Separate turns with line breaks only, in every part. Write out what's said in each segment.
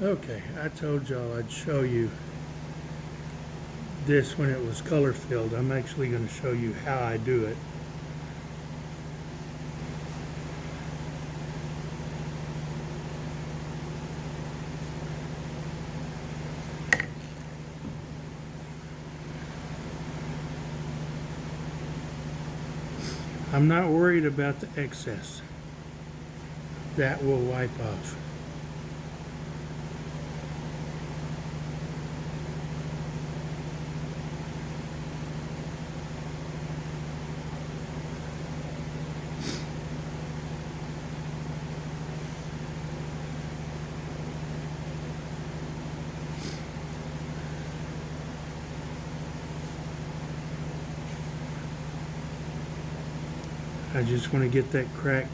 Okay, I told y'all I'd show you this when it was color filled. I'm actually going to show you how I do it. I'm not worried about the excess. That will wipe off. I just want to get that crack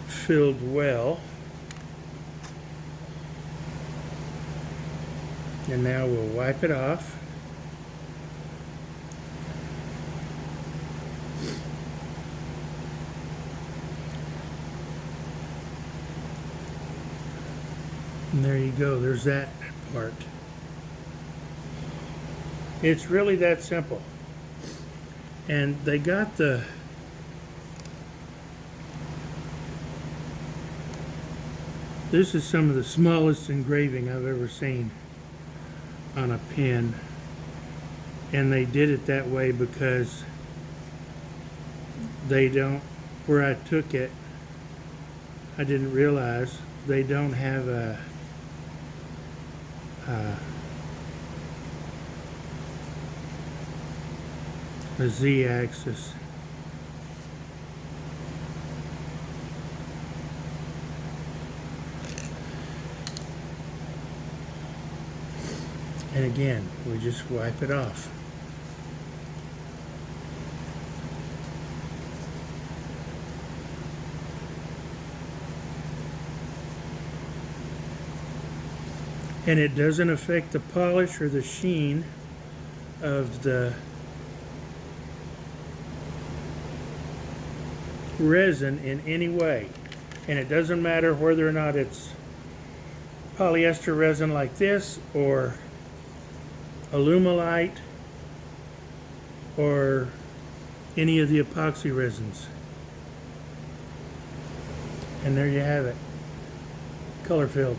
filled well. And now we'll wipe it off. And there you go, there's that part. It's really that simple. And they got this is some of the smallest engraving I've ever seen on a pen, and they did it that way because they don't, where I took it, I didn't realize they don't have a Z-axis. And again, we just wipe it off. And it doesn't affect the polish or the sheen of the resin in any way. And it doesn't matter whether or not it's polyester resin like this, or Alumilite, or any of the epoxy resins. And there you have it, color filled.